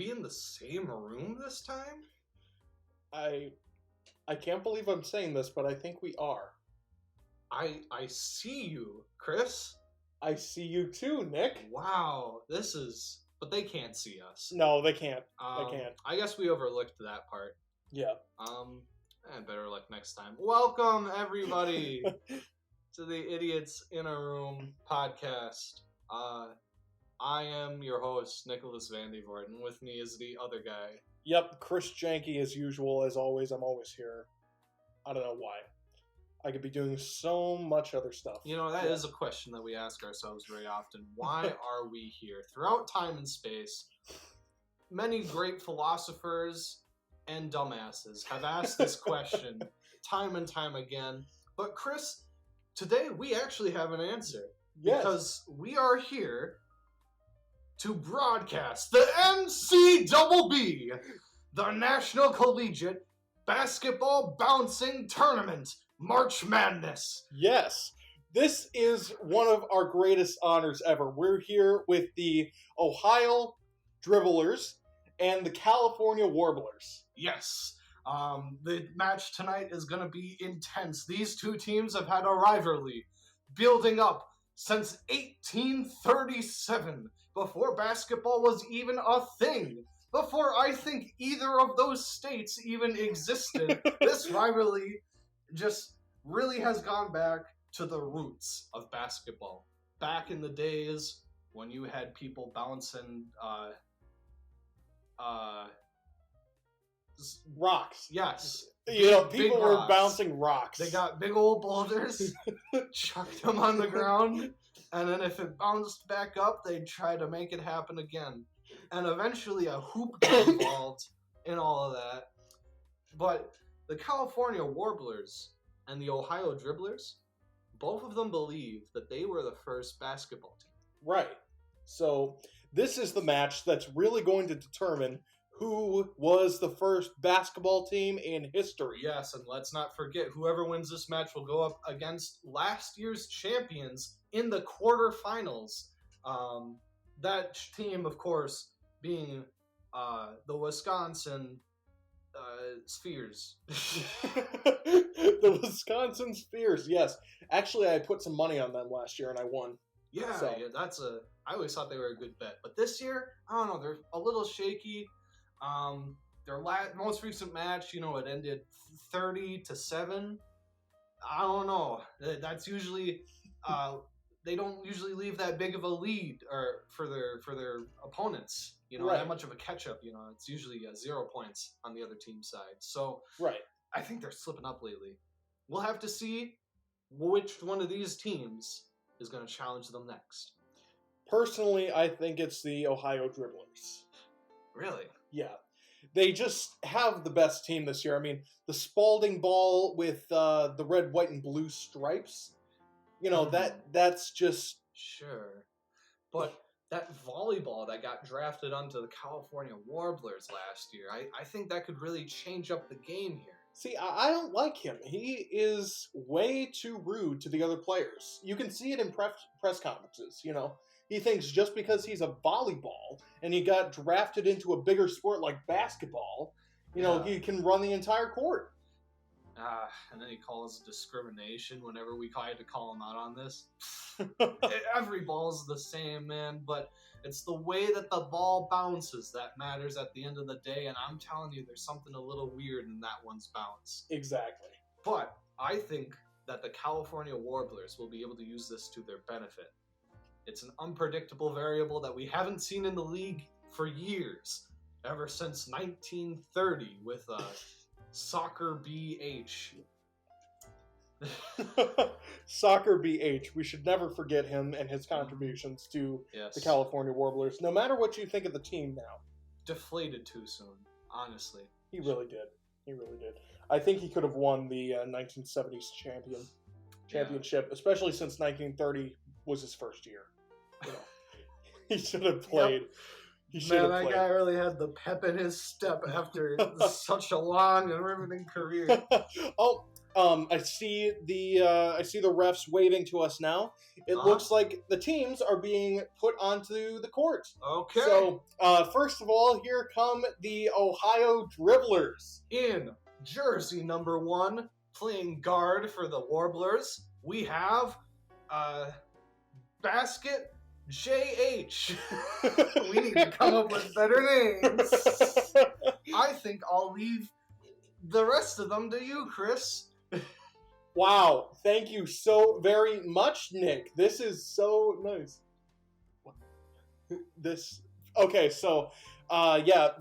we in the same room this time? I can't believe I'm saying this, but I think we are. I see you, Chris. I see you too, Nick. Wow, this is... But they can't see us. No, they can't. They can't. I guess we overlooked that part. Yeah. Better luck next time. Welcome, everybody, to the Idiots in a Room podcast. I am your host, Nicholas Vandevoort, and with me is the other guy. Yep, Chris Janke as usual. As always, I'm always here. I don't know why. I could be doing so much other stuff. You know, that is a question that we ask ourselves very often. Why are we here? Throughout time and space, many great philosophers and dumbasses have asked this question time and time again. But Chris, today we actually have an answer. Yes. Because we are here to broadcast the NCBB, the National Collegiate Basketball Bouncing Tournament, March Madness. Yes. This is one of our greatest honors ever. We're here with the Ohio Dribblers and the California Warblers. Yes. The match tonight is going to be intense. These two teams have had a rivalry building up since 1837, before basketball was even a thing. Before I think either of those states even existed, this rivalry just really has gone back to the roots of basketball. Back in the days when you had people bouncing rocks. Yes. People were rocks. bouncing rocks. They got big old boulders, chucked them on the ground, and then if it bounced back up, they'd try to make it happen again. And eventually a hoop got involved in all of that. But the California Warblers and the Ohio Dribblers, both of them believe that they were the first basketball team. Right. So this is the match that's really going to determine who was the first basketball team in history. Yes, and let's not forget, whoever wins this match will go up against last year's champions in the quarterfinals. That team, of course, being the Wisconsin Spheres. The Wisconsin Spheres, yes. Actually, I put some money on them last year and I won. Yeah, So. yeah, I always thought they were a good bet. But this year, I don't know, they're a little shaky. Their most recent match, it ended 30-7. I don't know. That's usually they don't usually leave that big of a lead or for their opponents. Right. That much of a catch up. It's usually 0 points on the other team's side. So Right. I think they're slipping up lately. We'll have to see which one of these teams is going to challenge them next. Personally, I think it's the Ohio Dribblers. Really? Yeah. They just have the best team this year. I mean, the Spalding ball with the red, white, and blue stripes, that's just... Sure. But that volleyball that got drafted onto the California Warblers last year, I think that could really change up the game here. See, I don't like him. He is way too rude to the other players. You can see it in press conferences, He thinks just because he's a volleyball and he got drafted into a bigger sport like basketball, he can run the entire court. And then he calls discrimination whenever we try to call him out on this. Every ball's the same, man, but it's the way that the ball bounces that matters at the end of the day, and I'm telling you, there's something a little weird in that one's bounce. Exactly. But I think that the California Warblers will be able to use this to their benefit. It's an unpredictable variable that we haven't seen in the league for years, ever since 1930 with Soccer BH. Soccer BH. We should never forget him and his contributions to the California Warblers, no matter what you think of the team now. Deflated too soon, honestly. He really did. I think he could have won the 1970s championship, especially since 1930 was his first year. He should have played. Yep. That guy really had the pep in his step after such a long and riveting career. I see the refs waving to us now. It looks like the teams are being put onto the court. Okay. So, first of all, here come the Ohio Dribblers. In jersey number 1, playing guard for the Warblers, we have Basket JH. We need to come up with better names. I think I'll leave the rest of them to you, Chris. Wow, thank you so very much, Nick. This is so nice. Okay, so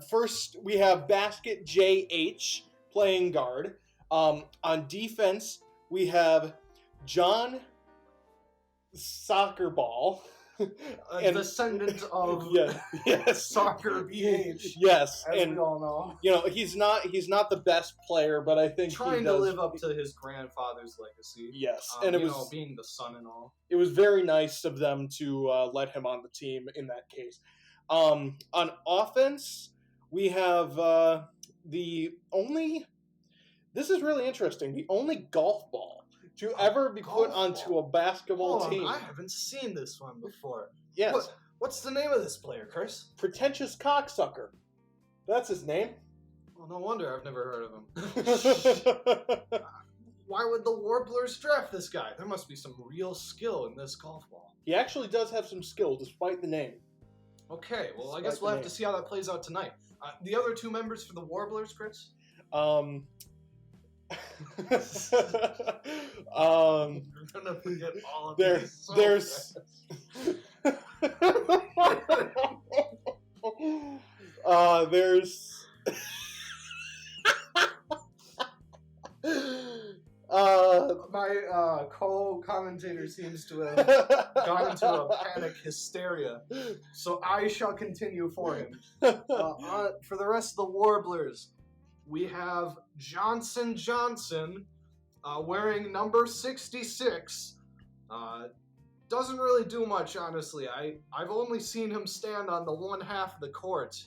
first we have Basket JH playing guard. On defense, we have John Soccer Ball. A descendant of Soccer BH. Yes, as we all know. You know, he's not the best player, but I think trying to live up to his grandfather's legacy. Yes, and it was being the son and all. It was very nice of them to let him on the team in that case. On offense, we have the only. This is really interesting. The only golf ball to ever be put onto a basketball team. I haven't seen this one before. Yes. What's the name of this player, Chris? Pretentious Cocksucker. That's his name. Well, no wonder I've never heard of him. Why would the Warblers draft this guy? There must be some real skill in this golf ball. He actually does have some skill, despite the name. Okay, well, I guess we'll have to see how that plays out tonight. The other 2 members for the Warblers, Chris? You're gonna forget all of there's my co-commentator seems to have gone into a panic hysteria, so I shall continue for him. For the rest of the Warblers, we have Johnson wearing number 66. Doesn't really do much, honestly. I've only seen him stand on the one half of the court.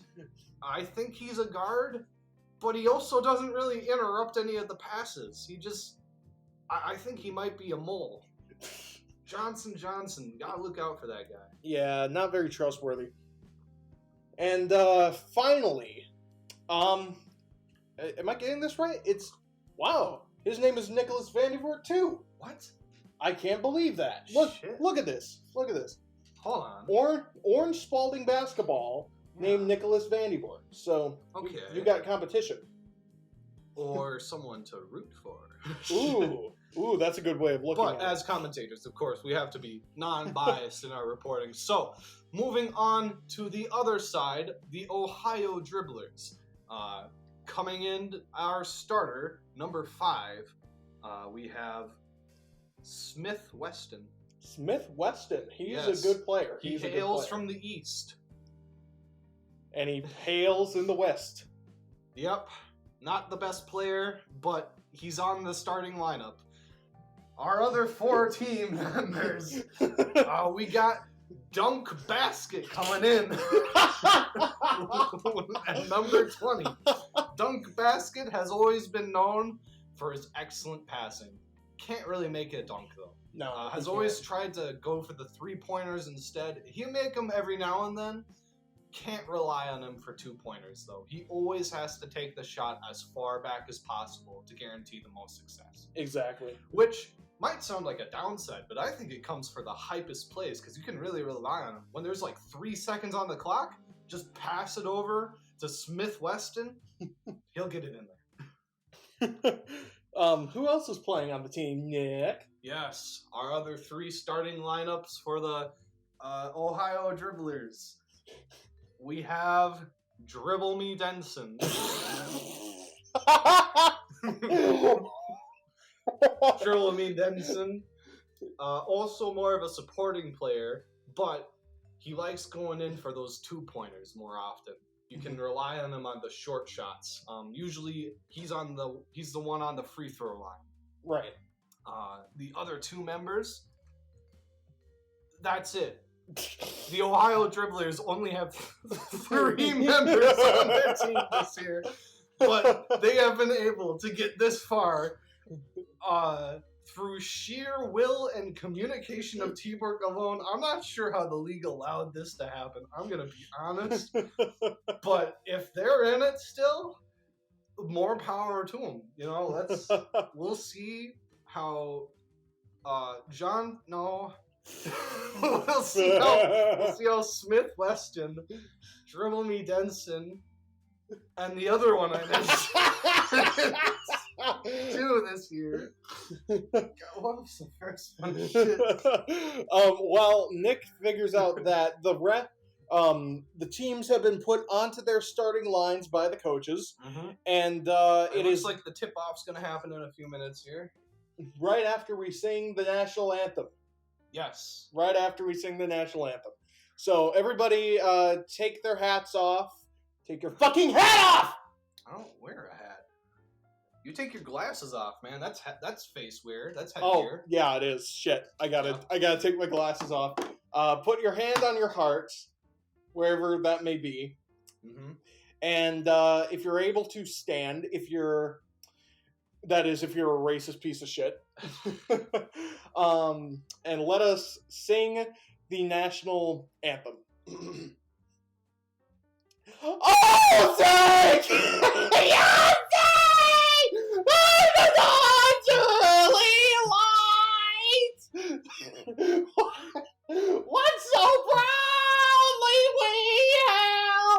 I think he's a guard, but he also doesn't really interrupt any of the passes. I think he might be a mole. Johnson, gotta look out for that guy. Yeah, not very trustworthy. And finally, am I getting this right? Wow, his name is Nicholas Vandervoort too. What? I can't believe that. Look at this. Hold on. Orange Spalding basketball named Nicholas Vandervoort. So you got competition. Or someone to root for. Ooh, that's a good way of looking at it. But as commentators, of course, we have to be non-biased in our reporting. So, moving on to the other side, the Ohio Dribblers. Coming in, our starter, number 5, we have Smith Wesson. Smith Wesson. He's a good player. He hails from the East. And he hails in the West. Yep. Not the best player, but he's on the starting lineup. Our other 4 team members, we got Dunk Basket coming in at number 20. Dunk Basket has always been known for his excellent passing. Can't really make it a dunk, though. No. Has always tried to go for the 3-pointers instead. He'll make them every now and then. Can't rely on him for 2-pointers, though. He always has to take the shot as far back as possible to guarantee the most success. Exactly. Which might sound like a downside, but I think it comes for the hypest plays, because you can really rely on him. When there's like 3 seconds on the clock, just pass it over to Smith Weston. He'll get it in there. Who else is playing on the team, Nick? Yes, our other 3 starting lineups for the Ohio Dribblers. We have Dribble Me Denson. Dribble Me Denson. Also more of a supporting player, but he likes going in for those 2-pointers more often. You can rely on him on the short shots. Usually he's the one on the free throw line. Right. The other 2 members, that's it. The Ohio Dribblers only have 3 members on their team this year, but they have been able to get this far through sheer will and communication of teamwork alone, I'm not sure how the league allowed this to happen. I'm gonna be honest, but if they're in it still, more power to them. You know, we'll see how John. No, we'll see how Smith Weston, Dribble Me Denson, and the other one I mentioned do this year. God, what was the first one? Shit. Well, Nick figures out that the teams have been put onto their starting lines by the coaches, and it looks like the tip-off's going to happen in a few minutes here. Right after we sing the national anthem. Yes. Right after we sing the national anthem. So everybody, take their hats off. Take your fucking hat off! I don't wear a hat. You take your glasses off, man. That's face wear. That's headgear. Oh, yeah, it is. Shit. I gotta take my glasses off. Put your hand on your heart, wherever that may be. Mm-hmm. And if you're able to stand, if you're a racist piece of shit, and let us sing the national anthem. Oh, thank you! What so proudly we hail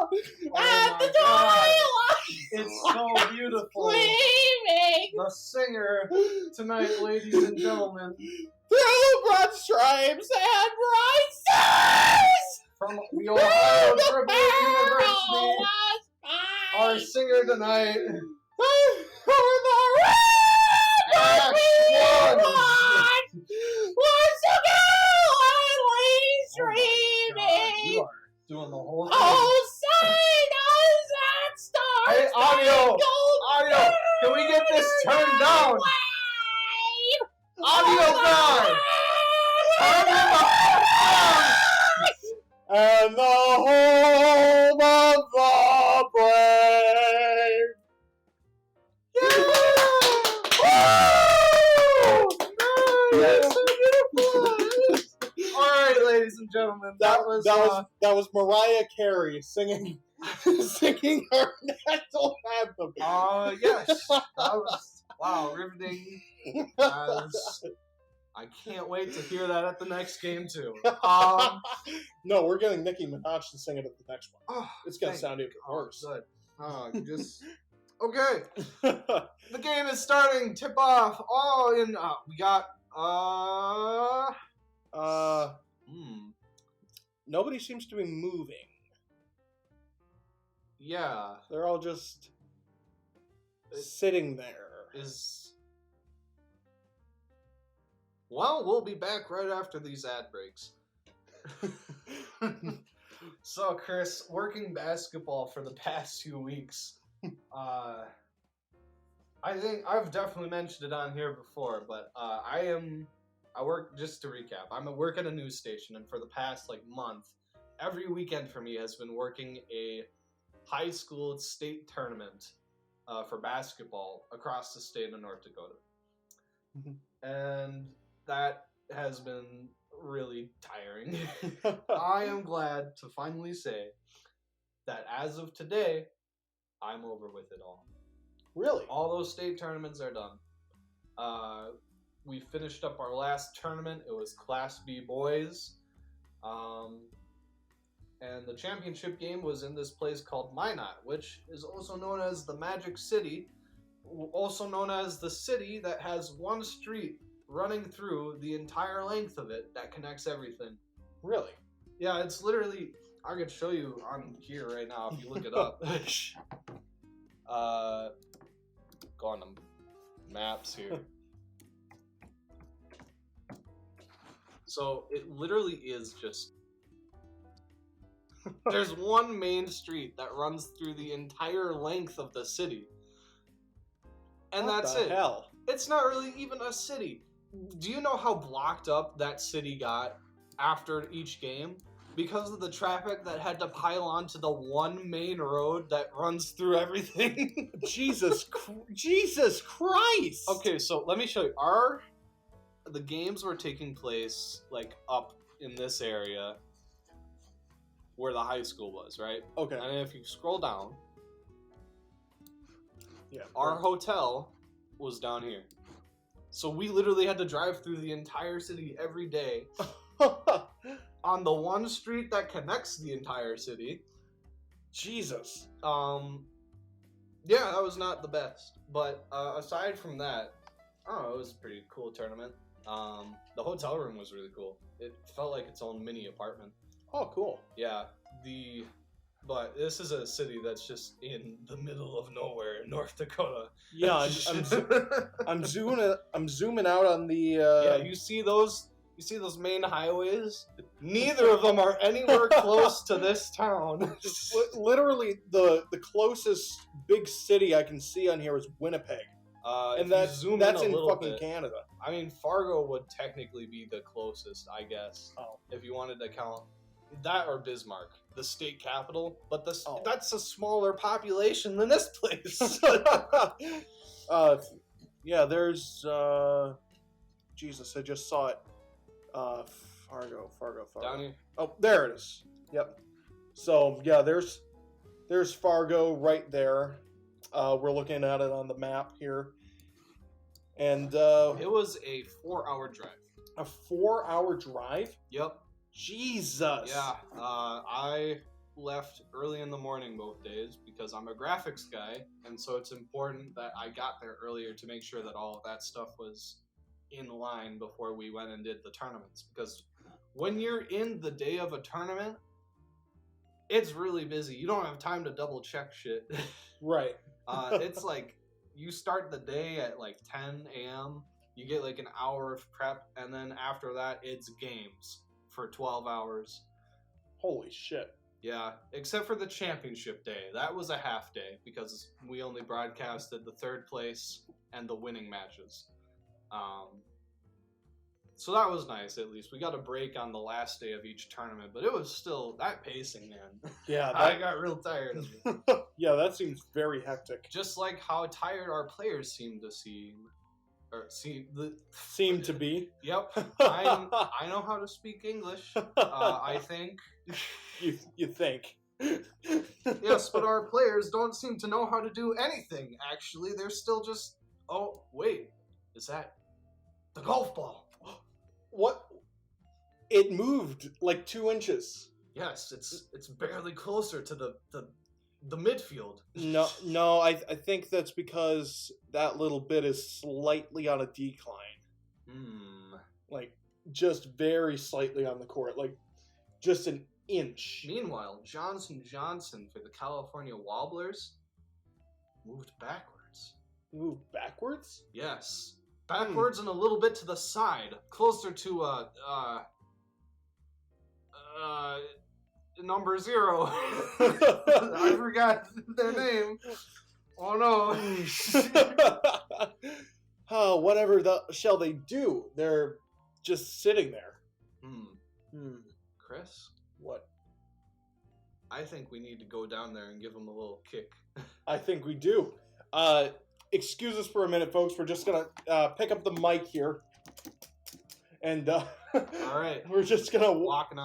at the twilight. It's so beautiful. Gleaming. The singer tonight, ladies and gentlemen. Through broad stripes and bright stars. From the Ohio Dribblers University. Our singer tonight. You are doing the whole thing. Oh, sign us that star. Hey, audio! Can we get this turned down? Audio guy! Turn it on! And the home of the brave. Yes. All right, ladies and gentlemen, that was Mariah Carey singing our national anthem. Yes, that was riveting. I can't wait to hear that at the next game too. No, we're getting Nicki Minaj to sing it at the next one. Oh, it's gonna sound even worse. Good. Okay. The game is starting. Tip off. We got Nobody seems to be moving. Yeah. They're all just sitting there. Well, we'll be back right after these ad breaks. So, Chris, working basketball for the past few weeks, I think I've definitely mentioned it on here before, but I work, just to recap, I work at a news station, and for the past month, every weekend for me has been working a high school state tournament for basketball across the state of North Dakota. And that has been really tiring. I am glad to finally say that as of today, I'm over with it all. Really? All those state tournaments are done. We finished up our last tournament. It was Class B boys. And the championship game was in this place called Minot, which is also known as the Magic City, also known as the city that has one street running through the entire length of it that connects everything. Really? Yeah, it's literally, I could show you on here right now if you look it up. Go on the maps here. So it literally is just, there's one main street that runs through the entire length of the city. And what that's the it. Hell? It's not really even a city. Do you know how blocked up that city got after each game? because of the traffic that had to pile onto the one main road that runs through everything. Jesus Christ! Okay, so let me show you. The games were taking place like up in this area where the high school was, right? Okay. And if you scroll down, Yeah. our hotel was down here. So we literally had to drive through the entire city every day on the one street that connects the entire city. Jesus. Yeah, that was not the best. But aside from that, I don't know, it was a pretty cool tournament. The hotel room was really cool. It felt like its own mini apartment. Oh, cool. Yeah, but this is a city that's just in the middle of nowhere in North Dakota. Yeah, I'm zooming out on the. Yeah, you see those main highways? Neither of them are anywhere close to this town. Literally, the closest big city I can see on here is Winnipeg, and that's in fucking Canada. I mean, Fargo would technically be the closest, I guess, Oh. if you wanted to count that or Bismarck, the state capital. But that's a smaller population than this place. Yeah, there's Jesus, I just saw it. Fargo. Down here. Oh, there it is. Yep. So yeah, there's Fargo right there. We're looking at it on the map here, and It was a 4-hour drive. a 4-hour drive. Yep. Jesus. Yeah. I left early in the morning both days because I'm a graphics guy, and so it's important that I got there earlier to make sure that all of that stuff was in line before we went and did the tournaments. Because when you're in the day of a tournament, it's really busy. You don't have time to double check shit. Right. It's like you start the day at like 10 a.m. You get like an hour of prep, and then after that, it's games for 12 hours. Holy shit. Yeah, except for the championship day. That was a half day because we only broadcasted the third place and the winning matches. So that was nice, at least. We got a break on the last day of each tournament, but it was still that pacing, man. Yeah, I got real tired of it. Yeah, that seems very hectic. Just like how tired our players seem to Seem to be. Yep, I know how to speak English. I think. You think? Yes, but our players don't seem to know how to do anything. Actually, they're still just. Oh wait, is that the golf ball? What? It moved like 2 inches. Yes, it's barely closer to the midfield. No, I think that's because that little bit is slightly on a decline. Like, just very slightly on the court. Like, just an inch. Meanwhile, Johnson for the California Wobblers moved backwards. Moved backwards? Yes. Backwards and a little bit to the side. Closer to, number 0. I forgot their name. Oh no. Oh, whatever shall they do? They're just sitting there. Chris? What? I think we need to go down there and give them a little kick. I think we do. Excuse us for a minute, folks. We're just gonna pick up the mic here. And all right, we're just gonna walking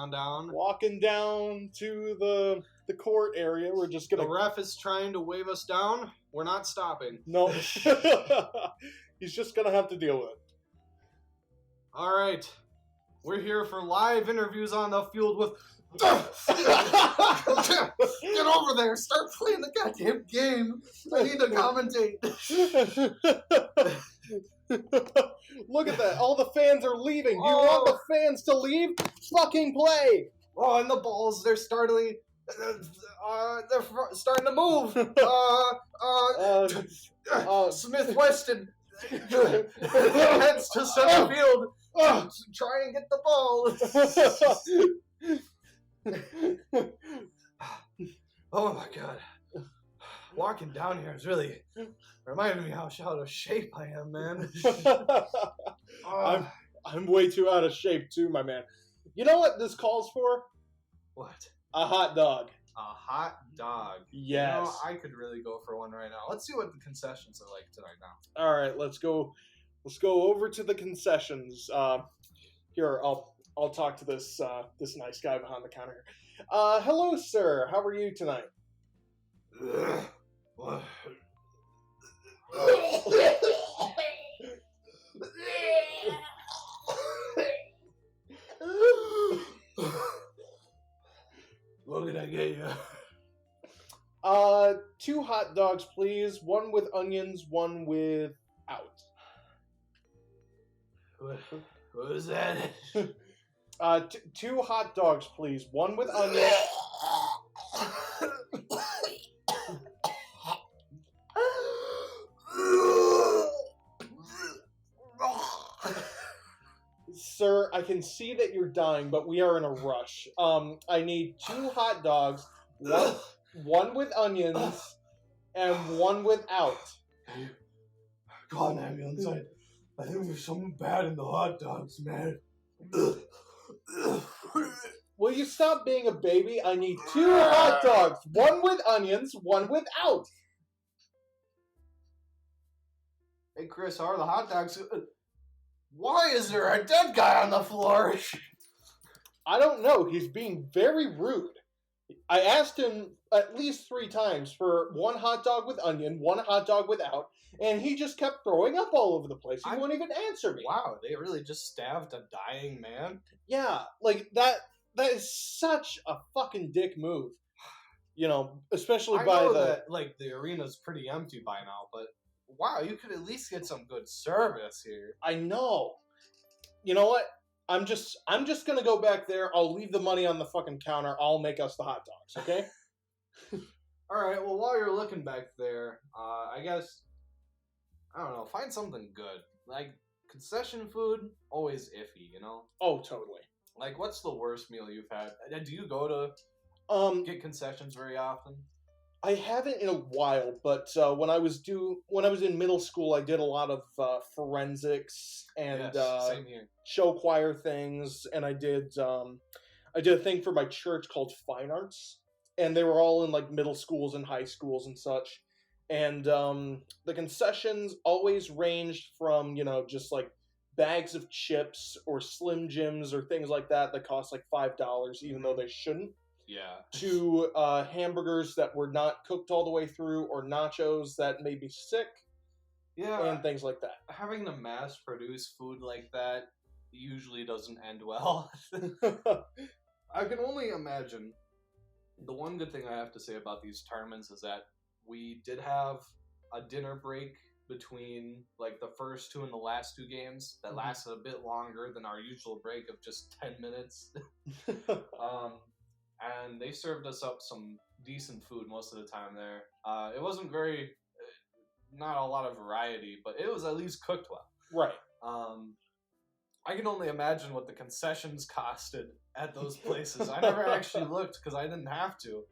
down to the court area. We're just gonna. The ref is trying to wave us down. We're not stopping. No, he's just gonna have to deal with it. All right, we're here for live interviews on the field with. Get over there! Start playing the goddamn game. I need to commentate. Look at that! All the fans are leaving. Do you want the fans to leave? Fucking play! Oh, and the balls—they're starting. They're starting to move. Smith Weston heads to center field. Try and get the ball. Oh my god. Walking down here is really reminding me how out of shape I am, man. I'm way too out of shape too, my man. You know what this calls for? What? A hot dog. A hot dog. Yes. You know, I could really go for one right now. Let's see what the concessions are like tonight now. All right, let's go over to the concessions. Here, I'll talk to this this nice guy behind the counter. Hello, sir. How are you tonight? What did I get you? 2 hot dogs, please. 1 with onions, 1 without. What was that? 2 hot dogs, please. 1 with onions. Sir, I can see that you're dying, but we are in a rush. I need 2 hot dogs, 1 with onions, and 1 without. Call an ambulance. I think there's something bad in the hot dogs, man. Will you stop being a baby? I need 2 hot dogs, 1 with onions, 1 without. Hey, Chris, how are the hot dogs? Why is there a dead guy on the floor? I don't know. He's being very rude. I asked him at least 3 times for 1 hot dog with onion, 1 hot dog without, and he just kept throwing up all over the place. He won't even answer me. Wow, they really just stabbed a dying man? Yeah, like that is such a fucking dick move. You know, especially I know that, like, the arena's pretty empty by now, but wow, you could at least get some good service here. I know. You know what? I'm just gonna go back there. I'll leave the money on the fucking counter. I'll make us the hot dogs, okay? Alright, well, while you're looking back there, I guess, I don't know, find something good. Like, concession food, always iffy, you know? Oh, totally. Like, what's the worst meal you've had? Do you go to get concessions very often? I haven't in a while, but when I was in middle school, I did a lot of forensics and same here. show choir things, and I did a thing for my church called Fine Arts, and they were all in like middle schools and high schools and such. And the concessions always ranged from, you know, just like bags of chips or Slim Jims or things like that cost like $5, even though they shouldn't. Yeah. To hamburgers that were not cooked all the way through, or nachos that made me sick. Yeah. And things like that. Having to mass produce food like that usually doesn't end well. I can only imagine. The one good thing I have to say about these tournaments is that we did have a dinner break between like the first 2 and the last 2 games that lasted a bit longer than our usual break of just 10 minutes. And they served us up some decent food most of the time there. It wasn't not a lot of variety, but it was at least cooked well. Right. I can only imagine what the concessions costed at those places. I never actually looked because I didn't have to.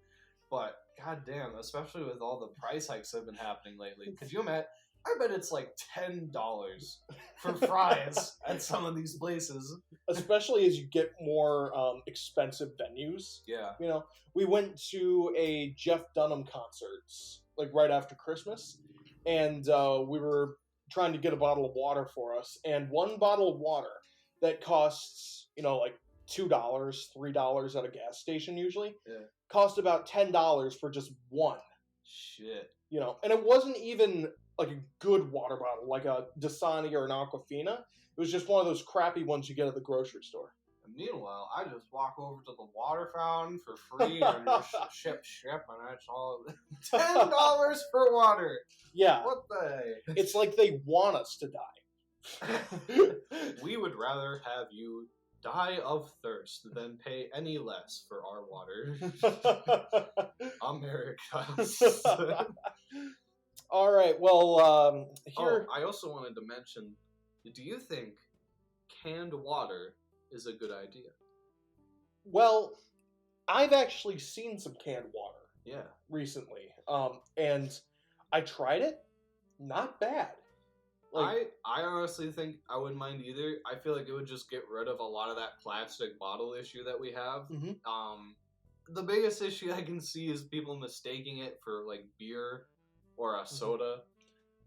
But goddamn, especially with all the price hikes that have been happening lately. Could you imagine? I bet it's like $10 for fries at some of these places. Especially as you get more expensive venues. Yeah. You know, we went to a Jeff Dunham concert like right after Christmas, and we were trying to get a bottle of water for us, and 1 bottle of water that costs, you know, like $2, $3 at a gas station usually, cost about $10 for just 1. Shit. You know, and it wasn't even like a good water bottle, like a Dasani or an Aquafina. It was just one of those crappy ones you get at the grocery store. And meanwhile, I just walk over to the water fountain for free and just ship, and that's all. $10 for water. Yeah. What the? It's like they want us to die. We would rather have you die of thirst than pay any less for our water. America. All right, well, here... I also wanted to mention, do you think canned water is a good idea? Well, I've actually seen some canned water recently, and I tried it. Not bad. Like, I honestly think I wouldn't mind either. I feel like it would just get rid of a lot of that plastic bottle issue that we have. the biggest issue I can see is people mistaking it for like beer or a soda.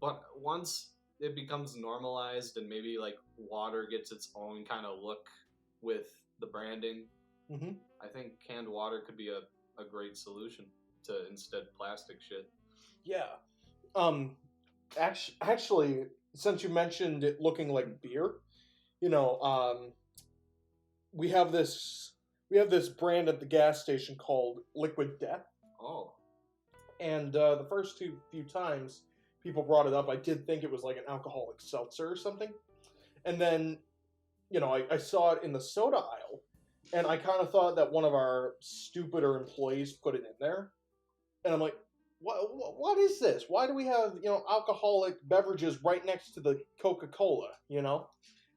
But once it becomes normalized and maybe like water gets its own kind of look with the branding, I think canned water could be a great solution to instead plastic shit. Yeah. Actually, since you mentioned it looking like beer, you know, we have this brand at the gas station called Liquid Death. Oh. And the first few times people brought it up, I did think it was like an alcoholic seltzer or something. And then, you know, I saw it in the soda aisle, and I kind of thought that one of our stupider employees put it in there. And I'm like, what is this? Why do we have, you know, alcoholic beverages right next to the Coca-Cola, you know?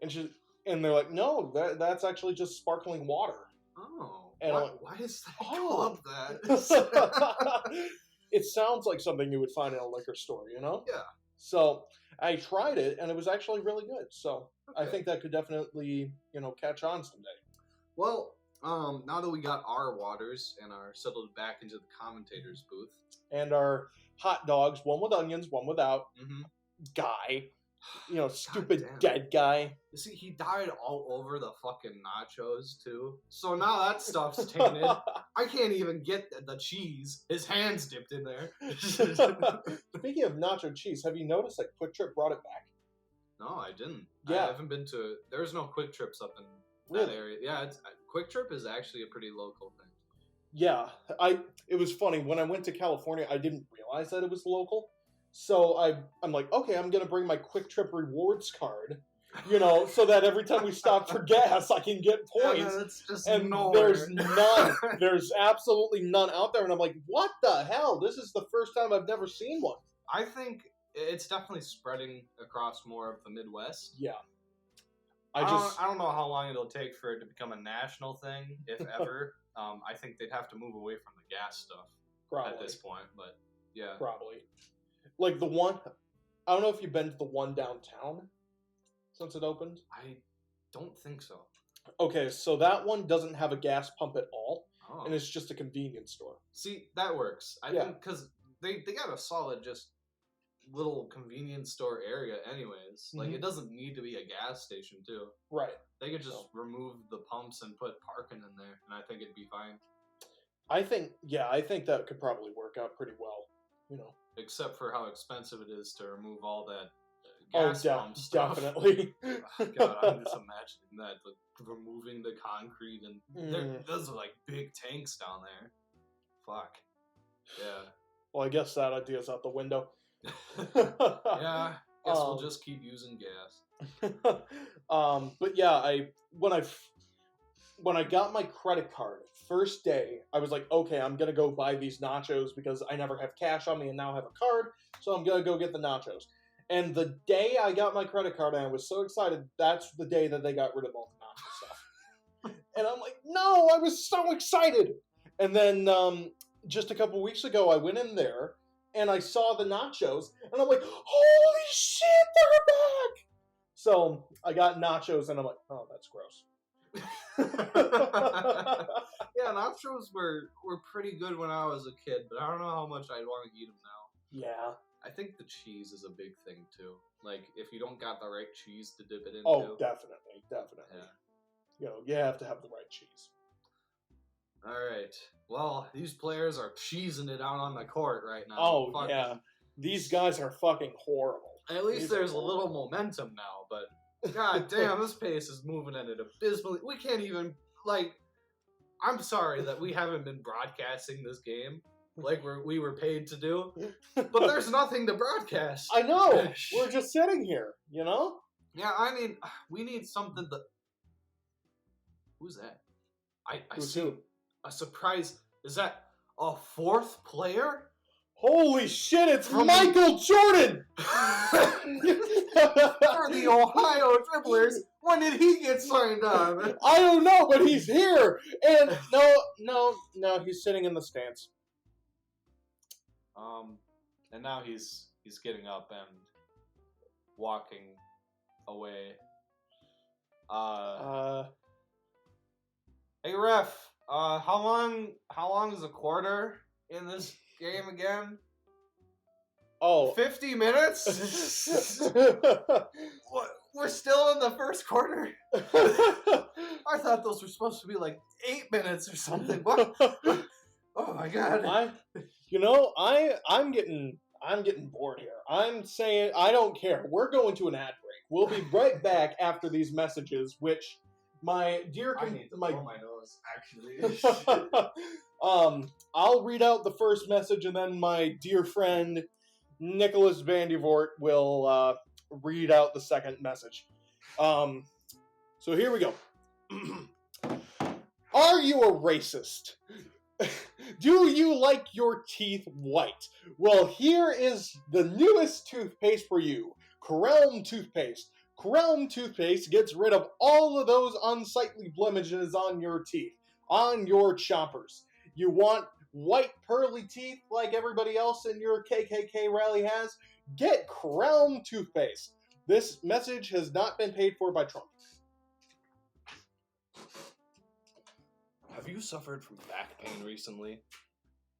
And they're like, no, that's actually just sparkling water. Oh. And Why is that called that? It sounds like something you would find in a liquor store, you know? Yeah. So I tried it, and it was actually really good. So Okay. I think that could definitely, you know, catch on someday. Well, now that we got our waters and are settled back into the commentator's booth. And our hot dogs, one with onions, one without. Mm-hmm. Guy. You know, stupid dead guy. You see, he died all over the fucking nachos, too. So now that stuff's tainted. I can't even get the cheese. His hand's dipped in there. Speaking of nacho cheese, have you noticed that Quick Trip brought it back? No, I didn't. Yeah. I haven't been to... There's no Quick Trips up in that area. Yeah, Quick Trip is actually a pretty local thing. Yeah. It was funny. When I went to California, I didn't realize that it was local. So I'm like, okay, I'm going to bring my Quick Trip rewards card, you know, so that every time we stop for gas, I can get points. And there's none. There's absolutely none out there. And I'm like, what the hell? This is the first time I've never seen one. I think it's definitely spreading across more of the Midwest. Yeah. I don't know how long it'll take for it to become a national thing, if ever. I think they'd have to move away from the gas stuff at this point, but yeah. Probably. Like the one, I don't know if you've been to the one downtown since it opened. I don't think so. Okay, so that one doesn't have a gas pump at all, and it's just a convenience store. See, that works. I think because they got a solid just little convenience store area anyways. Like, it doesn't need to be a gas station, too. Right. They could just remove the pumps and put parking in there, and I think it'd be fine. I think that could probably work out pretty well, you know. Except for how expensive it is to remove all that gas pump stuff. Definitely. God, I'm just imagining that, like, removing the concrete, and those are like big tanks down there. Fuck. Yeah. Well, I guess that idea's out the window. Yeah. Guess we'll just keep using gas. But yeah, when I got my credit card, first day, I was like, okay, I'm going to go buy these nachos because I never have cash on me and now have a card, so I'm going to go get the nachos. And the day I got my credit card and I was so excited, that's the day that they got rid of all the nacho stuff. And I'm like, no, I was so excited. And then just a couple weeks ago, I went in there and I saw the nachos and I'm like, holy shit, they're back. So I got nachos and I'm like, oh, that's gross. Yeah, nachos were pretty good when I was a kid, but I don't know how much I'd want to eat them now. Yeah. I think the cheese is a big thing, too. Like, if you don't got the right cheese to dip it into... Oh, definitely. Yeah. You know, you have to have the right cheese. Alright. Well, these players are cheesing it out on the court right now. Oh, yeah. These guys are fucking horrible. At least there's a little momentum now, but... God damn, this pace is moving at an abysmally... We can't even, like... I'm sorry that we haven't been broadcasting this game like we were paid to do, but there's nothing to broadcast. I know! We're just sitting here, you know? Yeah, I mean, we need something that... Who's that? I see a surprise. Is that a fourth player? Holy shit, it's Michael Jordan! For the Ohio Dribblers, when did he get signed on? I don't know, but he's here! And no, he's sitting in the stands. And now he's getting up and walking away. Hey ref, How long is a quarter in this game again? Oh. 50 minutes? What? We're still in the first quarter? I thought those were supposed to be like 8 minutes or something. What? Oh my god. I'm getting bored here. I'm saying I don't care. We're going to an ad break. We'll be right back after these messages, which my dear I need to blow my nose, actually. I'll read out the first message, and then my dear friend Nicholas Vandevort will read out the second message. So here we go. Are you a racist? Do you like your teeth white? Well, here is the newest toothpaste for you. Crelm Toothpaste. Crelm Toothpaste gets rid of all of those unsightly blemishes on your teeth, on your chompers. You want white pearly teeth like everybody else in your KKK rally has? Get Crelm Toothpaste. This message has not been paid for by Trump. Have you suffered from back pain recently?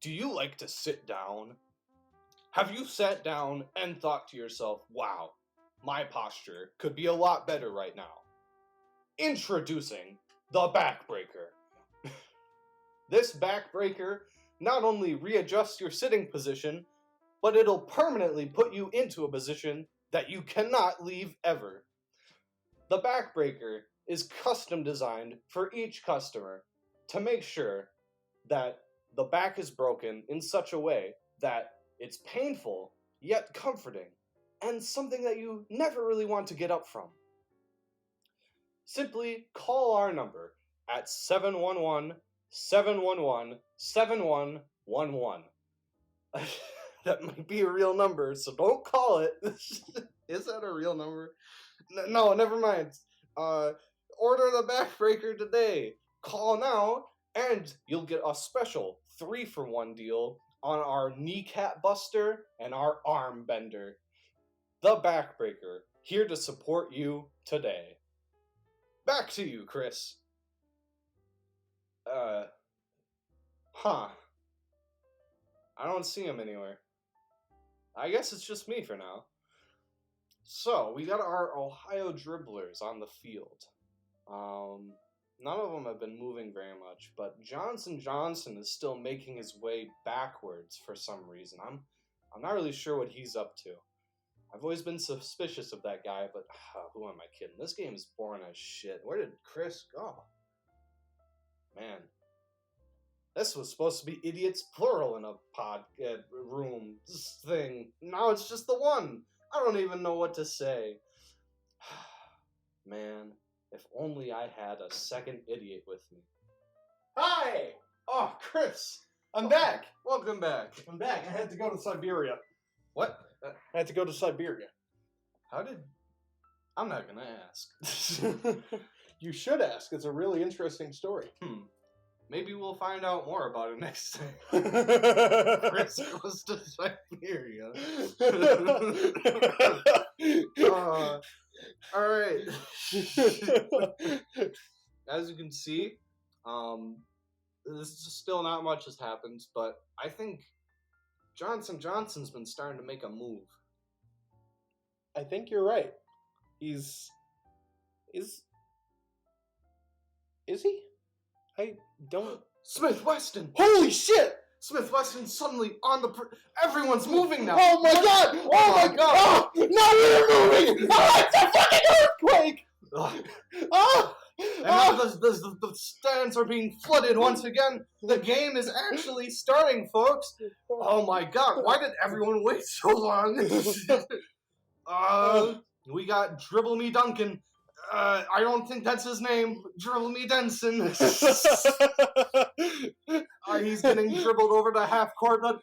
Do you like to sit down? Have you sat down and thought to yourself, wow, my posture could be a lot better right now? Introducing the Backbreaker. This Backbreaker not only readjusts your sitting position, but it'll permanently put you into a position that you cannot leave ever. The Backbreaker is custom designed for each customer to make sure that the back is broken in such a way that it's painful yet comforting and something that you never really want to get up from. Simply call our number at 711-711-7111. That might be a real number, so don't call it. Is that a real number? No, never mind. Order the Backbreaker today. Call now, and you'll get a special 3-for-1 deal on our kneecap buster and our arm bender. The Backbreaker, here to support you today. Back to you, Chris. I don't see him anywhere. I guess it's just me for now. So, we got our Ohio Dribblers on the field. None of them have been moving very much, but Johnson is still making his way backwards for some reason. I'm not really sure what he's up to. I've always been suspicious of that guy, but who am I kidding? This game is boring as shit. Where did Chris go? Man. This was supposed to be idiots plural in a pod room thing. Now it's just the one. I don't even know what to say. Man, if only I had a second idiot with me. Hi! Oh, Chris! I'm back! Welcome back. I'm back. I had to go to Siberia. What? I had to go to Siberia. How did... I'm not gonna ask. You should ask. It's a really interesting story. Maybe we'll find out more about it next time. Chris goes to Siberia. Alright. As you can see, still not much has happened, but I think Johnson's been starting to make a move. I think you're right. Is he? I don't... Smith Wesson! Holy shit! Smith Wesson's suddenly on the... Everyone's moving now! Oh my god! Oh my god! Oh, now we're moving! Oh, it's a fucking earthquake! And now the stands are being flooded once again. The game is actually starting, folks. Oh my god, why did everyone wait so long? We got Dribble Me Duncan. I don't think that's his name. Dribble Me Denson. He's getting dribbled over to half court, but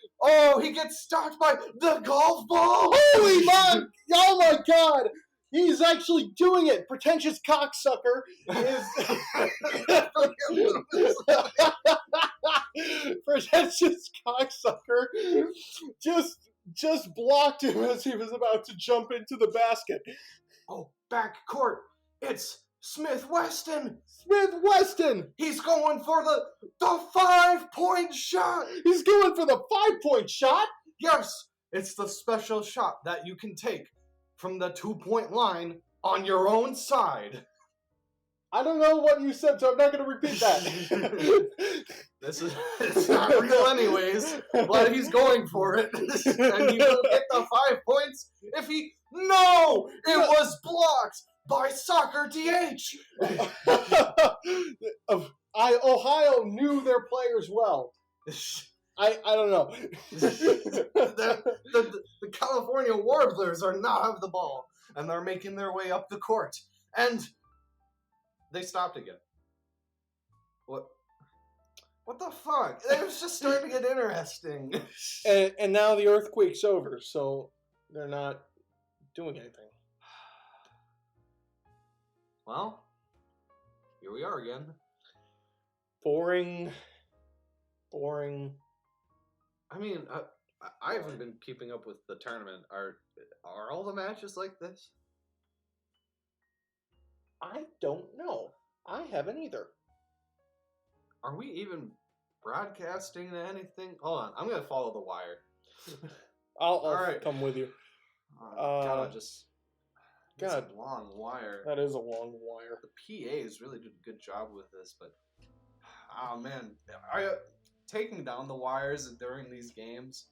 he gets stopped by the golf ball. Holy man! Oh my god! He's actually doing it. Pretentious cocksucker is pretentious cocksucker just blocked him as he was about to jump into the basket. Oh, back court. It's Weston. Weston. He's going for the 5-point shot. He's going for the 5-point shot? Yes, it's the special shot that you can take from the 2-point line on your own side. I don't know what you said, so I'm not going to repeat that. It's not real anyways, but he's going for it. And he will get the 5 points if he... No! It was blocked by Soccer DH! Ohio knew their players well. I don't know. The California Warblers are now have the ball, and they're making their way up the court. And they stopped again. What the fuck? It was just starting to get interesting. And now the earthquake's over, so they're not doing anything. Well, here we are again. Boring. I mean, I haven't been keeping up with the tournament. Are all the matches like this? I don't know. I haven't either. Are we even broadcasting anything? Hold on, I'm gonna follow the wire. I'll come with you. God, God, it's a long wire. That is a long wire. The PAs really did a good job with this, but oh man, taking down the wires during these games.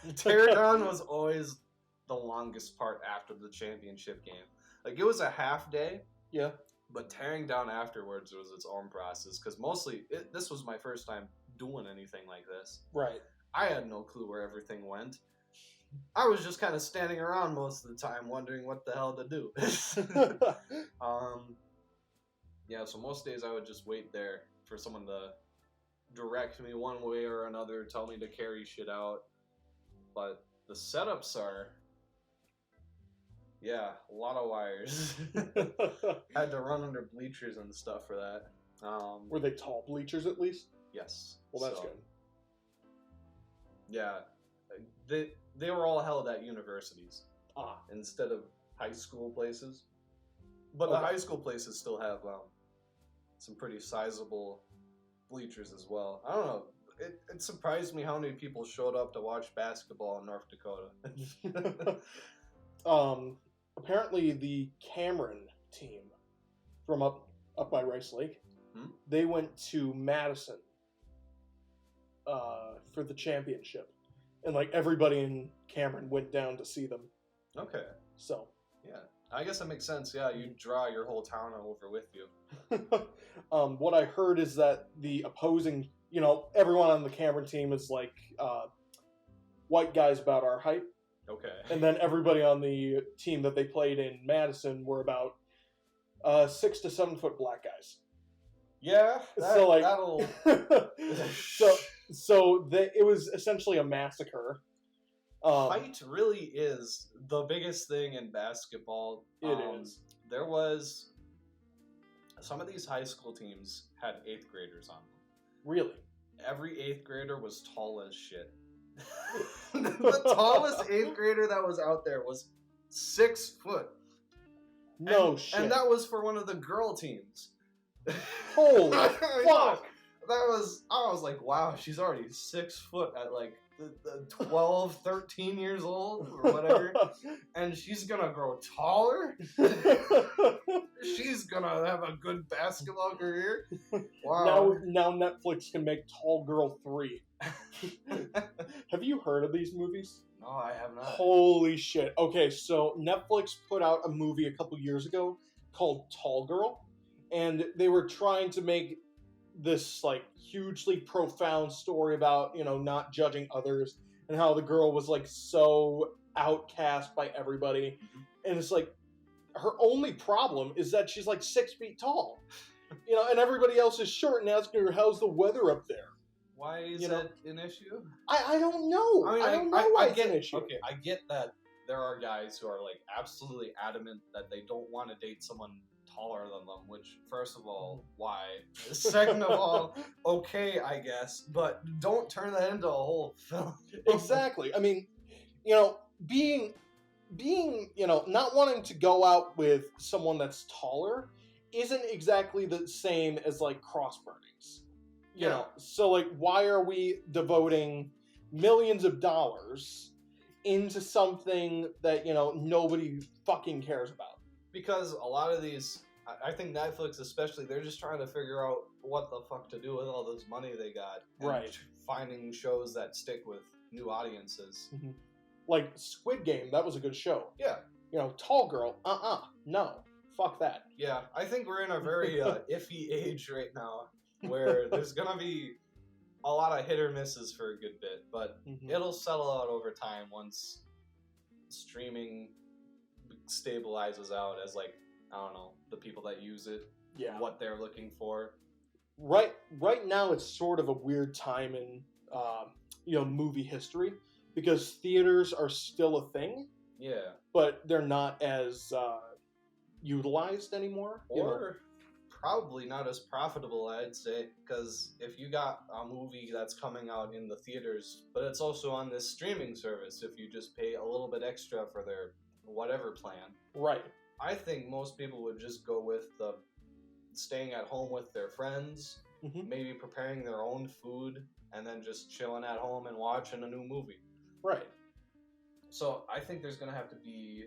Teardown was always the longest part after the championship game. Like, it was a half day. Yeah. But tearing down afterwards was its own process, because mostly this was my first time doing anything like this. Right. I had no clue where everything went. I was just kind of standing around most of the time wondering what the hell to do. Yeah, so most days I would just wait there for someone to direct me one way or another, tell me to carry shit out. But the setups are... Yeah, a lot of wires. Had to run under bleachers and stuff for that. Were they tall bleachers at least? Yes. Well, that's good. Yeah. They were all held at universities. Instead of high school places. But the high school places still have some pretty sizable bleachers as well. I don't know. It surprised me how many people showed up to watch basketball in North Dakota. Apparently the Cameron team from up by Rice Lake, they went to Madison for the championship, and like everybody in Cameron went down to see them. Okay. So yeah, I guess that makes sense. Yeah, you draw your whole town over with you. What I heard is that the opposing, everyone on the Cameron team is like white guys about our height. Okay. And then everybody on the team that they played in Madison were about 6 to 7 foot black guys. Yeah. That'll. It was essentially a massacre. Height really is the biggest thing in basketball. It is. There was some of these high school teams had 8th graders on them. Really? Every 8th grader was tall as shit. The tallest 8th grader that was out there was 6 foot. No shit. And that was for one of the girl teams. Holy fuck! I was like, wow, she's already 6 foot at like 12, 13 years old or whatever. And she's gonna grow taller? She's gonna have a good basketball career? Wow. Now Netflix can make Tall Girl 3. Have you heard of these movies? No, I have not. Holy shit. Okay, so Netflix put out a movie a couple years ago called Tall Girl, and they were trying to make this like hugely profound story about, not judging others and how the girl was like so outcast by everybody. And it's like her only problem is that she's like 6 feet tall. And everybody else is short and asking her, how's the weather up there? Why is that an issue? I don't know. I don't know why it's an issue. Okay, I get that there are guys who are like absolutely adamant that they don't want to date someone taller than them, which, first of all, why? Second of all, okay, I guess, but don't turn that into a whole film. Exactly. I mean, being being, not wanting to go out with someone that's taller isn't exactly the same as like cross burnings. So like, why are we devoting millions of dollars into something that nobody fucking cares about? Because a lot of these, I think Netflix especially, they're just trying to figure out what the fuck to do with all this money they got, and Right. finding shows that stick with new audiences. Mm-hmm. Like Squid Game, that was a good show. Yeah. Tall Girl, no, fuck that. Yeah, I think we're in a very iffy age right now, where there's gonna be a lot of hit or misses for a good bit, but it'll settle out over time once streaming stabilizes out as, like, I don't know, the people that use it, what they're looking for. Right now, it's sort of a weird time in movie history, because theaters are still a thing. Yeah. But they're not as utilized anymore. Or probably not as profitable, I'd say, because if you got a movie that's coming out in the theaters, but it's also on this streaming service, if you just pay a little bit extra for their whatever plan. Right. I think most people would just go with the staying at home with their friends, maybe preparing their own food, and then just chilling at home and watching a new movie. Right. So I think there's going to have to be...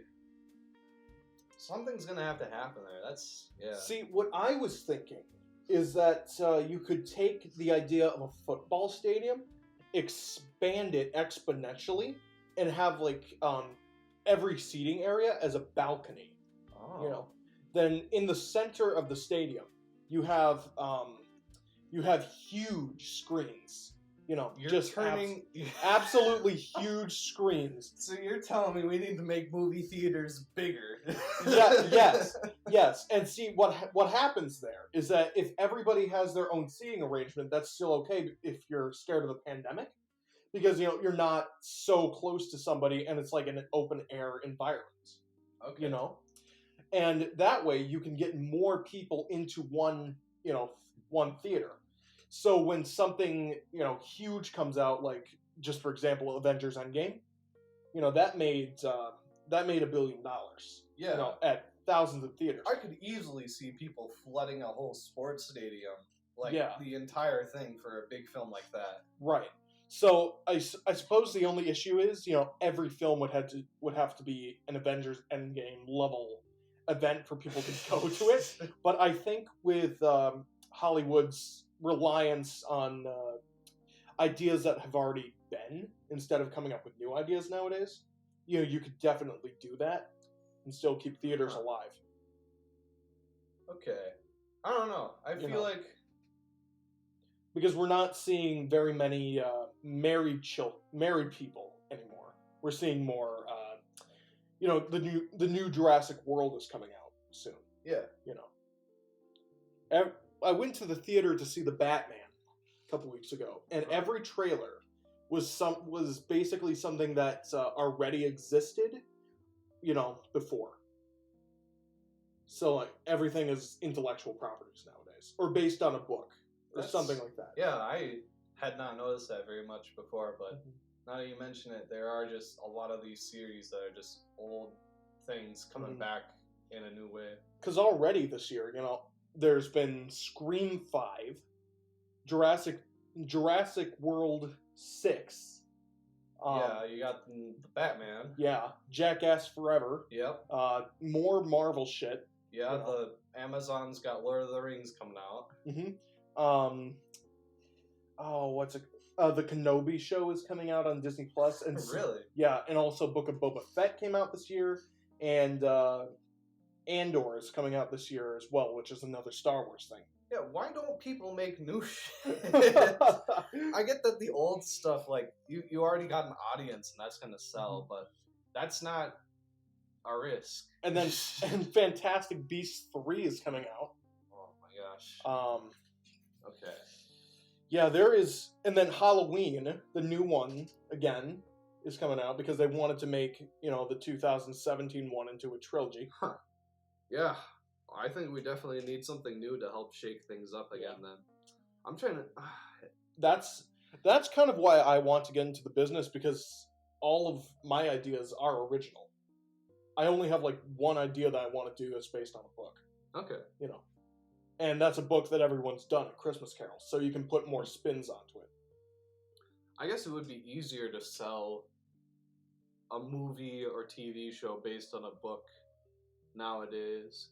something's going to have to happen there. See, what I was thinking is that you could take the idea of a football stadium, expand it exponentially, and have, like, every seating area as a balcony. Oh. Then in the center of the stadium, you have huge screens. You're just turning absolutely huge screens. So you're telling me we need to make movie theaters bigger? Yes. And see, what happens there is that if everybody has their own seating arrangement, that's still okay if you're scared of the pandemic, because you're not so close to somebody, and it's like an open air environment. Okay. And that way you can get more people into one theater. So when something, huge comes out, like, just for example, Avengers Endgame, that made $1 billion. Yeah. At thousands of theaters. I could easily see people flooding a whole sports stadium, like the entire thing for a big film like that. Right. So I suppose the only issue is, every film would have to be an Avengers Endgame level event for people to go to it. But I think with Hollywood's reliance on ideas that have already been, instead of coming up with new ideas nowadays, you could definitely do that and still keep theaters alive. Okay. I don't know. I feel like... because we're not seeing very many married people anymore. We're seeing more, the new Jurassic World is coming out soon. Yeah. I went to the theater to see the Batman a couple weeks ago, and every trailer was basically something that already existed, before. So like everything is intellectual properties nowadays, or based on a book, or something like that. Yeah, I had not noticed that very much before, but now that you mention it, there are just a lot of these series that are just old things coming back in a new way. Because already this year, there's been Scream 5, Jurassic World 6. You got the Batman. Yeah, Jackass Forever. Yep. More Marvel shit. Yeah, the Amazon's got Lord of the Rings coming out. The Kenobi show is coming out on Disney Plus, and really? Yeah, and also Book of Boba Fett came out this year, and Andor is coming out this year as well, which is another Star Wars thing. Yeah, why don't people make new shit? I get that the old stuff, like, you already got an audience and that's gonna sell, but that's not a risk. And then Fantastic Beasts 3 is coming out. Oh my gosh. Okay. Yeah, there is, and then Halloween, the new one, again, is coming out because they wanted to make, the 2017 one into a trilogy. Huh. Yeah. I think we definitely need something new to help shake things up again then. I'm trying to... That's kind of why I want to get into the business, because all of my ideas are original. I only have like one idea that I want to do that's based on a book. Okay. You know, and that's a book that everyone's done at Christmas carols, so you can put more spins onto it. I guess it would be easier to sell a movie or TV show based on a book nowadays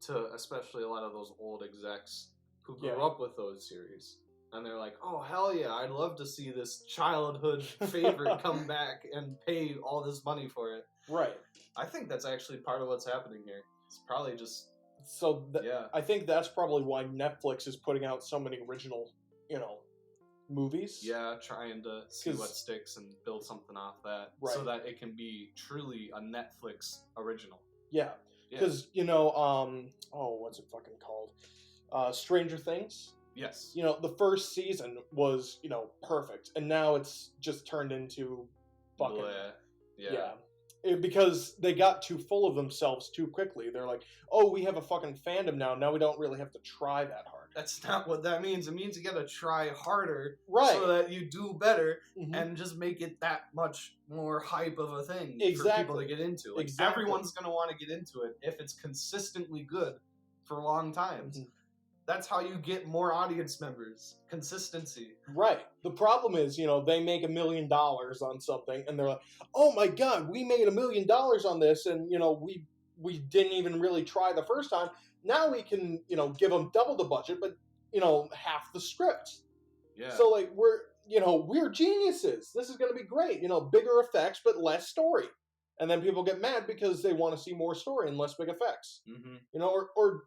to especially a lot of those old execs who grew up with those series. And they're like, oh, hell yeah, I'd love to see this childhood favorite come back and pay all this money for it. Right. I think that's actually part of what's happening here. It's probably just... So, I think that's probably why Netflix is putting out so many original, movies. Yeah, trying to see what sticks and build something off that. Right. So that it can be truly a Netflix original. Yeah. Because, what's it fucking called? Stranger Things. Yes. The first season was, perfect. And now it's just turned into fucking... Bleh. Yeah. Because they got too full of themselves too quickly. They're like, oh, we have a fucking fandom now. Now we don't really have to try that hard. That's not what that means. It means you gotta try harder so that you do better and just make it that much more hype of a thing for people to get into. Like, everyone's gonna want to get into it if it's consistently good for long times. That's how you get more audience members. Consistency. Right. The problem is, they make $1 million on something, and they're like, oh my god, we made $1 million on this, and, we didn't even really try the first time. Now we can, give them double the budget, but, half the script. Yeah. So, like, we're geniuses. This is going to be great. Bigger effects, but less story. And then people get mad because they want to see more story and less big effects. Or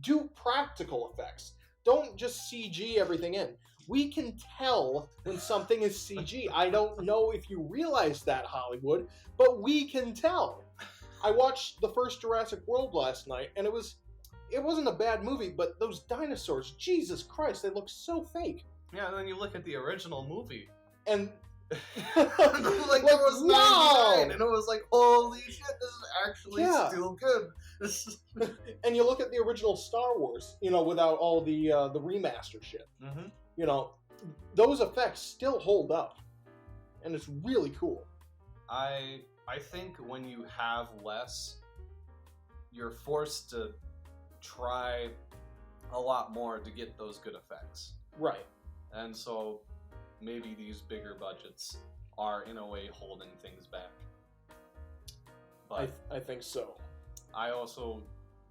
do practical effects. Don't just CG everything in. We can tell when something is CG. I don't know if you realize that, Hollywood, but we can tell. I watched the first Jurassic World last night, and it wasn't a bad movie, but those dinosaurs, Jesus Christ, they look so fake. Yeah, and then you look at the original movie. And... like, there was 99, and it was like, holy shit, this is actually still good. And you look at the original Star Wars, without all the remaster shit. Those effects still hold up, and it's really cool. I think when you have less, you're forced to try a lot more to get those good effects. Right. And so maybe these bigger budgets are, in a way, holding things back. But I think so. I also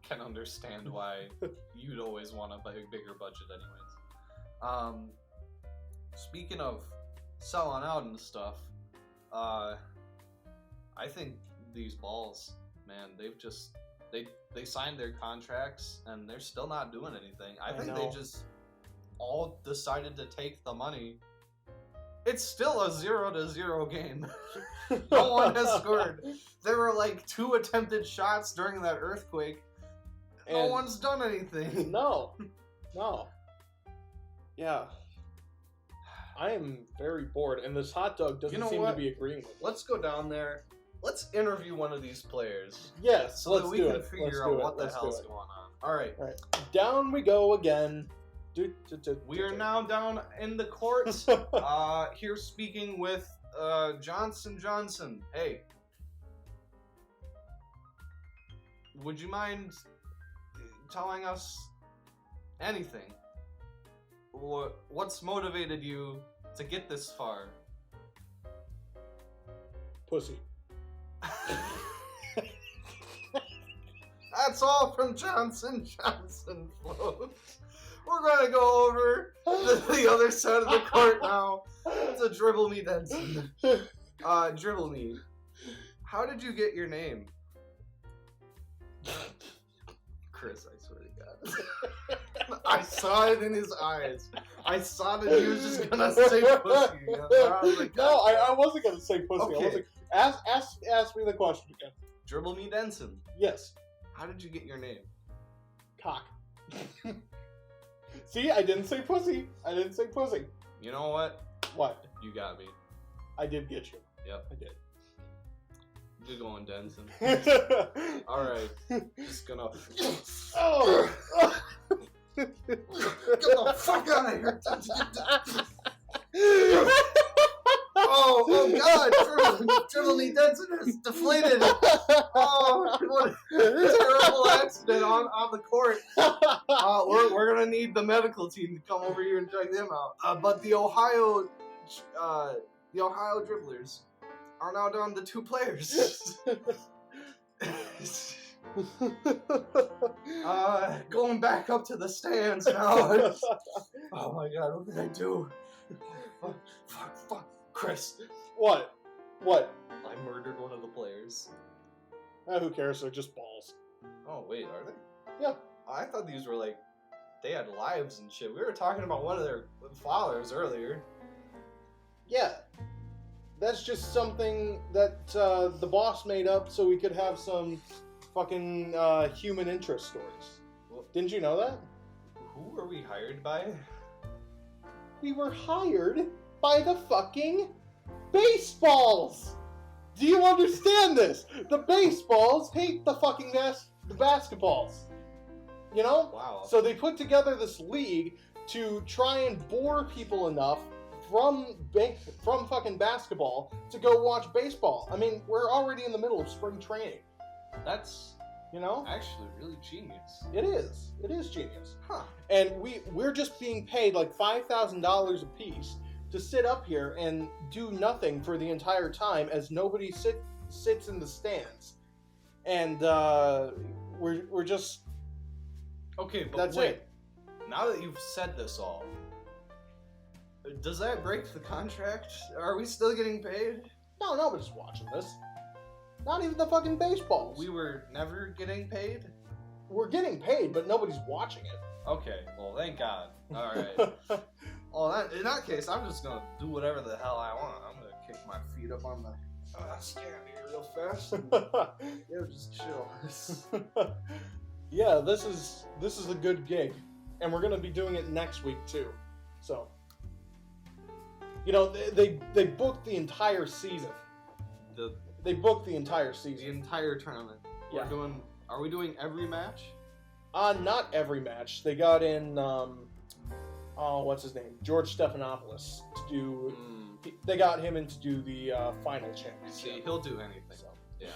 can understand why you'd always want a bigger budget anyways. Speaking of selling out and stuff, I think these balls, man, they signed their contracts and they're still not doing anything. I think they just all decided to take the money. It's still a 0-0 game. No one has scored. There were like 2 attempted shots during that earthquake. No one's done anything. No. Yeah. I am very bored, and this hot dog doesn't seem to be agreeing with me. Let's go down there. Let's interview one of these players. Yes, so that we can figure out what the hell's going on. All right. Down we go again. We are now down in the court. Here speaking with Johnson. Hey, would you mind telling us anything? What's motivated you to get this far? Pussy. That's all from Johnson, folks. We're going to go over the other side of the court now to Dribble Me Denson. Dribble Me, how did you get your name? Chris, I swear to God. I saw it in his eyes. I saw that he was just going to say pussy. I wasn't going to say pussy. Okay. Ask me the question again. Dribble Me Denson. Yes. How did you get your name? Cock. See, I didn't say pussy. You know what? What? You got me. I did get you. Yep. I did. Good going, Denson. Alright. Just gonna... Oh! Get the fuck out of here! Oh God! Dribble Me Denson! Hansen has deflated. Oh, what a terrible accident on the court. We're gonna need the medical team to come over here and check them out. But the Ohio Dribblers are now down to 2 players. Going back up to the stands now. Oh my god, what did I do? Fuck. Chris. What? I murdered one of the players. Who cares? They're just balls. Oh, wait, are they? Yeah. I thought these were like, they had lives and shit. We were talking about one of their fathers earlier. Yeah. That's just something that the boss made up so we could have some fucking human interest stories. Well, didn't you know that? Who were we hired by? We were hired by the fucking baseballs! Do you understand this? The baseballs hate the fucking the basketballs. You know? Wow. So they put together this league to try and bore people enough from fucking basketball to go watch baseball. I mean, we're already in the middle of spring training. That's, you know, actually really genius. It is. It is genius. Huh. And we're just being paid like $5,000 a piece to sit up here and do nothing for the entire time as nobody sits in the stands. And we're just... Okay, but that's wait. it. Now that you've said this all, does that break the contract? Are we still getting paid? No, nobody's watching this. Not even the fucking baseballs. We were never getting paid? We're getting paid, but nobody's watching it. Okay, well, thank God. Alright. Well, in that case, I'm just gonna do whatever the hell I want. I'm gonna kick my feet up on the stand here real fast and just chill. Yeah, this is a good gig. And we're gonna be doing it next week too. So, you know, they booked the entire season. They booked the entire season. The entire tournament. Yeah. Are we doing every match? Not every match. They got in, what's his name? George Stephanopoulos to do. They got him in to do the final championship. See, he'll do anything. So. Yeah.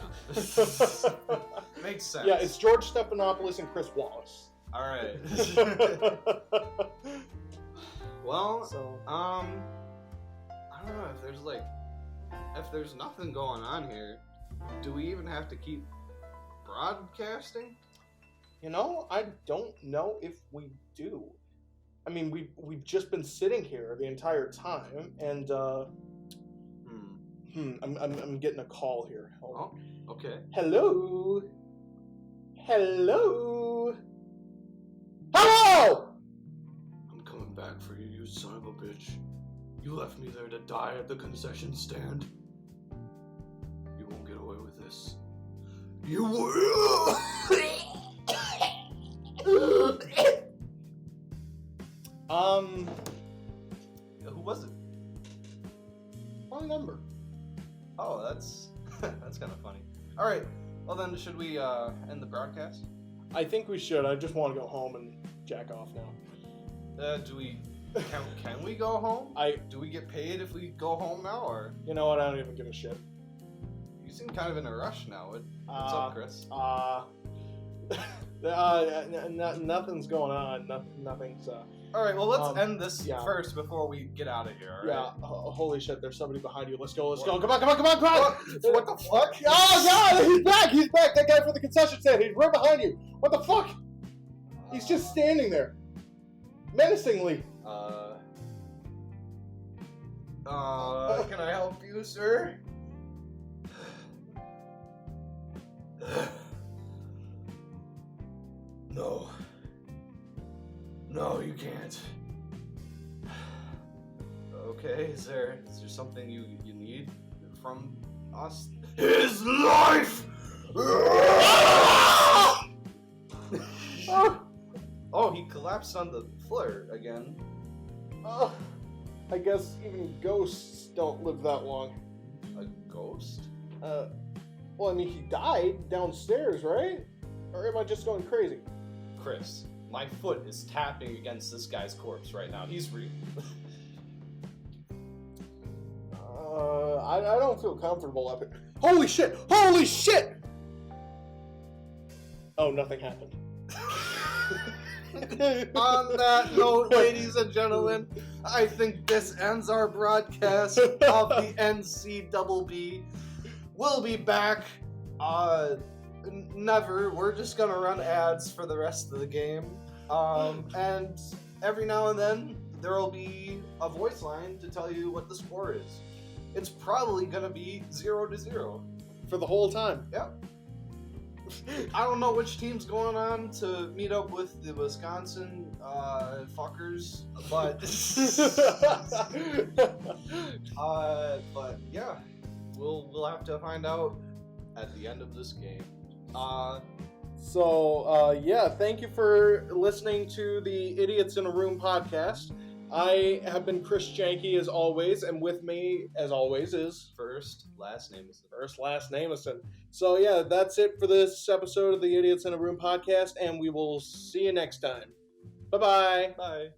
Makes sense. Yeah, it's George Stephanopoulos and Chris Wallace. All right. Well, so I don't know if there's nothing going on here. Do we even have to keep broadcasting? You know, I don't know if we do. I mean, we've just been sitting here the entire time, and I'm getting a call here. Hold on. Oh, okay. Hello. Hello. Hello. I'm coming back for you, you son of a bitch. You left me there to die at the concession stand. You won't get away with this. You will. Who was it? Wrong number. Oh, that's that's kind of funny. All right. Well then, should we end the broadcast? I think we should. I just want to go home and jack off now. Do we? Can we go home? Do we get paid if we go home now, or? You know what? I don't even give a shit. You seem kind of in a rush now. What's up, Chris? Nothing's going on. Nothing's. All right. Well, let's end this first before we get out of here. All right? Yeah. Holy shit! There's somebody behind you. Let's go. Let's go. What? Come on! Come on! Come on! Come on! What the fuck? Oh god! He's back! He's back! That guy from the concession stand. He's right behind you. What the fuck? He's just standing there, menacingly. Can I help you, sir? No. No, you can't. Okay, is there something you need from us? His life! Oh, he collapsed on the floor again. Oh, I guess even ghosts don't live that long. A ghost? Well, I mean, he died downstairs, right? Or am I just going crazy? Chris, my foot is tapping against this guy's corpse right now. He's real. I don't feel comfortable up here. Holy shit! Holy shit! Oh, nothing happened. On that note, ladies and gentlemen, I think this ends our broadcast of the NCBB. We'll be back. Never. We're just gonna run ads for the rest of the game. And every now and then there will be a voice line to tell you what the score is. It's probably gonna be 0-0 for the whole time. Yep. I don't know which team's going on to meet up with the Wisconsin fuckers, but but yeah, we'll have to find out at the end of this game. Yeah, thank you for listening to the Idiots in a Room podcast. I have been Chris Janke as always, and with me as always is First Last Nameson. So yeah, that's it for this episode of the Idiots in a Room podcast, and we will see you next time. Bye-bye. Bye.